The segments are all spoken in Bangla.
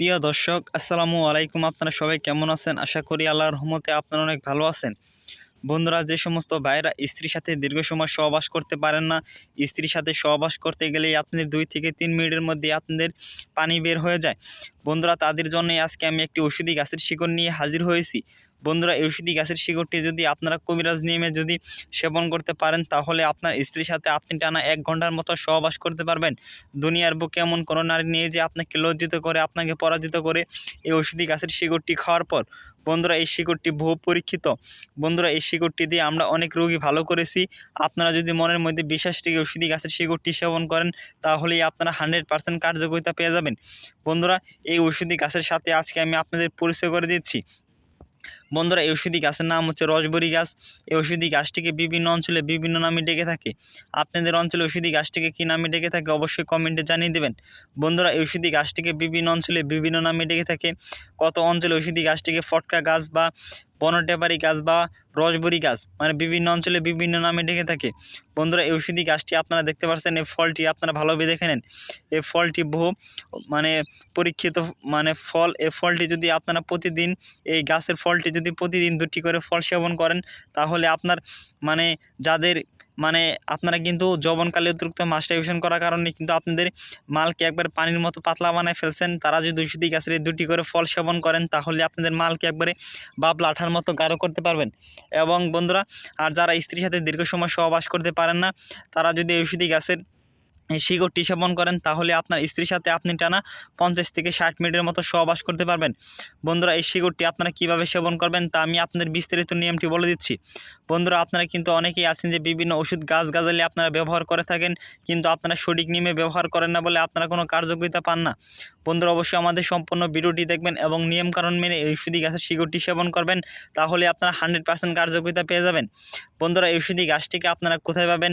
প্রিয় দর্শক আসসালামু আলাইকুম। আপনারা সবাই কেমন আছেন? আশা করি আল্লাহর রহমতে আপনারা অনেক ভালো আছেন। বন্ধুরা, যে সমস্ত ভাইরা স্ত্রীর সাথে দীর্ঘ সময় সহবাস করতে পারেন না, স্ত্রীর সাথে সহবাস করতে গেলেই আপনাদের 2 থেকে 3 মিনিটের মধ্যে আপনাদের পানি বের হয়ে যায়। বন্ধুরা, তাদের জন্যই আজকে আমি একটি ঔষধি গাছের শিকড় নিয়ে হাজির হয়েছি। বন্ধুরা, এই ঔষধি গাছের শিকড়টি যদি আপনারা কবিরাজ নিয়মে যদি সেবন করতে পারেন, তাহলে আপনার স্ত্রীর সাথে আপনি টানা 1 ঘন্টার মতো সহবাস করতে পারবেন। দুনিয়ার বুকে এমন কোনো নারী নেই যে আপনাকে লজ্জিত করে, আপনাকে পরাজিত করে এই ঔষধি গাছের শিকড়টি খাওয়ার পর। বন্ধুরা, এই শিকড়টি বহু পরীক্ষিত। বন্ধুরা, এই শিকড়টি দিয়ে আমরা অনেক রোগী ভালো করেছি। আপনারা যদি মনের মধ্যে বিশ্বাস রেখে ঔষধি গাছের শিকড়টি সেবন করেন, তাহলেই আপনারা 100% কার্যকারিতা পেয়ে যাবেন। বন্ধুরা, এই ঔষধি গাছের সাথে আজকে আমি আপনাদের পরিচয় করে দিচ্ছি। বন্ধুরা, এই ঔষধি গাছের নাম হচ্ছে রসবরি গাছ। এই ঔষধি গাছটিকে বিভিন্ন অঞ্চলে বিভিন্ন নামে ডেকে থাকে। আপনাদের অঞ্চলে ঔষধি গাছটিকে কী নামে ডেকে থাকে অবশ্যই কমেন্টে জানিয়ে দেবেন। বন্ধুরা, এই ঔষধি গাছটিকে বিভিন্ন অঞ্চলে বিভিন্ন নামে ডেকে থাকে। কত অঞ্চলে ঔষধি গাছটিকে ফটকা গাছ বা বনটেপারি গাছ বা রসবরি গাছ, মানে বিভিন্ন অঞ্চলে বিভিন্ন নামে ডেকে থাকে। বন্ধুরা, এই ঔষধি গাছটি আপনারা দেখতে পাচ্ছেন, এই ফলটি আপনারা ভালোভাবে দেখে নেন। এই ফলটি বহু পরীক্ষিত ফল। এই ফলটি যদি আপনারা প্রতিদিন, এই গাছের ফলটি যদি প্রতিদিন 2টি করে ফল সেবন করেন, তাহলে আপনার যাদের আপনারা কিন্তু যৌবনকালে অতিরিক্ত মাস্টারবেশন করার কারণে কিন্তু আপনাদের মালকে একবার পানির মতো পাতলা বানায় ফেলছেন। তারা যদি ঔষধি গাছের এই 2টি করে ফল সেবন করেন, তাহলে আপনাদের মালকে একবারে বাবলা আঠার মতো গাঢ় করতে পারবেন। এবং বন্ধুরা, আর যারা স্ত্রীর সাথে দীর্ঘ সময় সহবাস করতে পারেন না, তারা যদি ঔষধি গাছের এই শিকড়টি সেবন করেন, তাহলে আপনার স্ত্রীর সাথে আপনি টানা 50 থেকে 60 মিনিটের মতো সহবাস করতে পারবেন। বন্ধুরা, এই শিকড়টি আপনারা কীভাবে সেবন করবেন তা আমি আপনাদের বিস্তারিত নিয়মটি বলে দিচ্ছি। বন্ধুরা, আপনারা কিন্তু অনেকেই আছেন যে বিভিন্ন ওষুধ গাছগাছালি আপনারা ব্যবহার করে থাকেন, কিন্তু আপনারা সঠিক নিয়মে ব্যবহার করেন না বলে আপনারা কোনো কার্যকারিতা পান না। বন্ধুরা, অবশ্যই আমাদের সম্পূর্ণ ভিডিওটি দেখবেন এবং নিয়মকানুন মেনে এই ঔষধি গাছের শিকড়টি সেবন করবেন, তাহলে আপনারা 100% কার্যকারিতা পেয়ে যাবেন। বন্ধুরা, এই ঔষধি গাছটিকে আপনারা কোথায় পাবেন?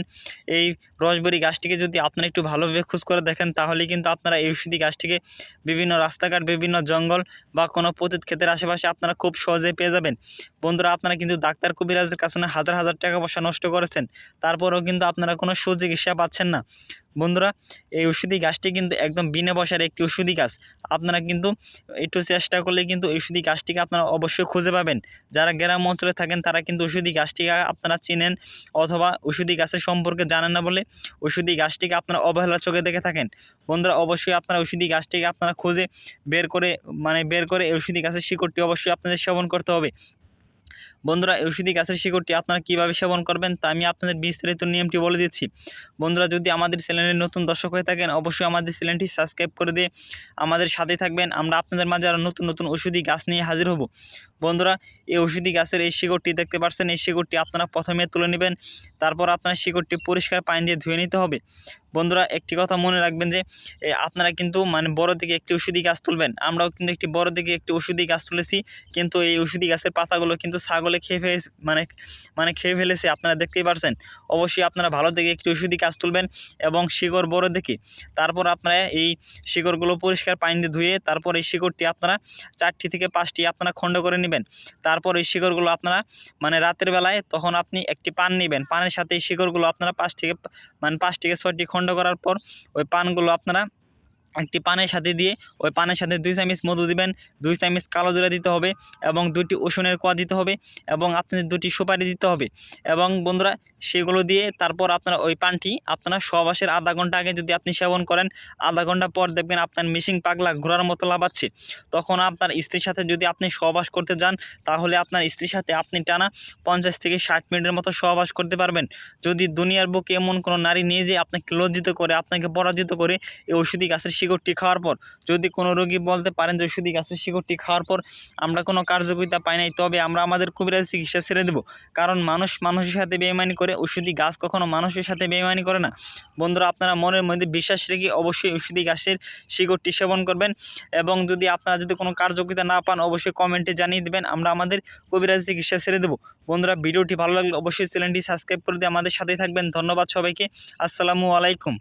এই রসবরি গাছটিকে যদি আপনারা একটু ভালোভাবে খোঁজ করে দেখেন, তাহলে কিন্তু আপনারা এই ঔষধি গাছটিকে বিভিন্ন রাস্তাঘাট, বিভিন্ন জঙ্গল বা কোনো পতিত ক্ষেতের আশেপাশে আপনারা খুব সহজেই পেয়ে যাবেন। বন্ধুরা, আপনারা কিন্তু ডাক্তার কবিরাজের কাছে হাজার হাজার টাকা পয়সা নষ্ট করেছেন, তারপরেও কিন্তু আপনারা কোনো সুচিকিৎসা পাচ্ছেন না। বন্ধুরা, এই ঔষধি গাছটি কিন্তু একদম বিনা পয়সার একটি ঔষধি গাছ। আপনারা কিন্তু একটু চেষ্টা করলে কিন্তু ঔষধি গাছটিকে আপনারা অবশ্যই খুঁজে পাবেন। যারা গ্রাম অঞ্চলে থাকেন, তারা কিন্তু ঔষধি গাছটিকে আপনারা চিনেন, অথবা ঔষধি গাছের সম্পর্কে জানেন না বলে ঔষধি গাছটিকে আপনারা অবহেলার চোখে দেখে থাকেন। বন্ধুরা, অবশ্যই আপনারা ঔষধি গাছটিকে আপনারা খুঁজে বের করে ঔষধি গাছের শিকড়টি অবশ্যই আপনাদের সেবন করতে হবে। বন্ধুরা, ঔষধি গাছের শিকড়টি আপনারা কীভাবে সেবন করবেন তা আমি আপনাদের বিস্তারিত নিয়মটি বলে দিচ্ছি। বন্ধুরা, যদি আমাদের চ্যানেলের নতুন দর্শক হয়ে থাকেন, অবশ্যই আমাদের চ্যানেলটি সাবস্ক্রাইব করে দিয়ে আমাদের সাথে থাকবেন। আমরা আপনাদের মাঝে আরও নতুন নতুন ঔষধি গাছ নিয়ে হাজির হব। বন্ধুরা, এই ঔষধি গাছের এই শিকড়টি দেখতে পাচ্ছেন, এই শিকড়টি আপনারা প্রথমে তুলে নেবেন। তারপর আপনার শিকড়টি পরিষ্কার পানি দিয়ে ধুয়ে নিতে হবে। বন্ধুরা, একটি কথা মনে রাখবেন যে আপনারা কিন্তু বড় দিকে একটি ঔষধি গাছ তুলবেন। আমরাও কিন্তু একটি বড় দিকে একটি ঔষধি গাছ তুলেছি, কিন্তু এই ঔষধি গাছের পাতাগুলো কিন্তু ছাগলে খেয়ে ফেলেছে, খেয়ে ফেলেছে। আপনারা দেখতেই পারছেন। অবশ্যই আপনারা ভালো দিকে একটি ঔষধি গাছ তুলবেন এবং শিকড় বড় দেখে। তারপর আপনারা এই শিকড়গুলো পরিষ্কার পানি দিয়ে ধুয়ে, তারপর এই শিকড়টি আপনারা 4টি থেকে 5টি আপনারা খণ্ড করে নেবেন। তারপর এই শিকড়গুলো আপনারা রাতের বেলায় তখন আপনি একটি পান নেবেন। পানের সাথে এই শিকড়গুলো আপনারা 5 থেকে 6টি খণ্ড করার পর ওই পানগুলো আপনারা একটি পানের সাথে দিয়ে, ওই পানের সাথে 2 চামচ মধু দিবেন, 2 চামচ কালো জিরা দিতে হবে এবং 2টি রসুনের কোয়া দিতে হবে এবং আপনাদের 2টি সুপারি দিতে হবে। এবং বন্ধুরা, সেগুলো দিয়ে তারপর আপনারা ওই পানটি আপনারা সহবাসের আধা ঘন্টা আগে যদি আপনি সেবন করেন, আধা ঘন্টা পর দেখবেন আপনার মিশিং পাগলা ঘোরার মতো লাফাচ্ছে। তখন আপনার স্ত্রীর সাথে যদি আপনি সহবাস করতে যান, তাহলে আপনার স্ত্রীর সাথে আপনি টানা 50 থেকে 60 মিনিটের মতো সহবাস করতে পারবেন। যদি দুনিয়ার বুকে এমন কোনো নারী নেই যে আপনাকে লজ্জিত করে, আপনাকে পরাজিত করে এই ঔষধি গাছের শিকড়টি খাওয়ার পর। যদি কোনো রোগী বলতে পারেন যে ঔষধি গাছের শিকড়টি খাওয়ার পর আমরা কোনো কার্যকারিতা পাই নাই, তবে আমরা আমাদের কবিরাজ চিকিৎসা ছেড়ে দেব। কারণ মানুষ মানুষের সাথে বেইমানি করে, ঔষধি গাছ কখনো মানুষের সাথে বেইমানি করে না। বন্ধুরা, আপনারা মনের মধ্যে বিশ্বাস রেখে অবশ্যই ঔষধি গাছের শিকড়টি সেবন করবেন। এবং যদি আপনারা কোনো কার্যকারিতা না পান, অবশ্যই কমেন্টে জানিয়ে দেবেন, আমরা আমাদের কবিরাজ চিকিৎসা ছেড়ে দেব। বন্ধুরা, ভিডিওটি ভালো লাগলে অবশ্যই চ্যানেলটি সাবস্ক্রাইব করে দিয়ে আমাদের সাথেই থাকবেন। ধন্যবাদ সবাইকে। আসসালামু আলাইকুম।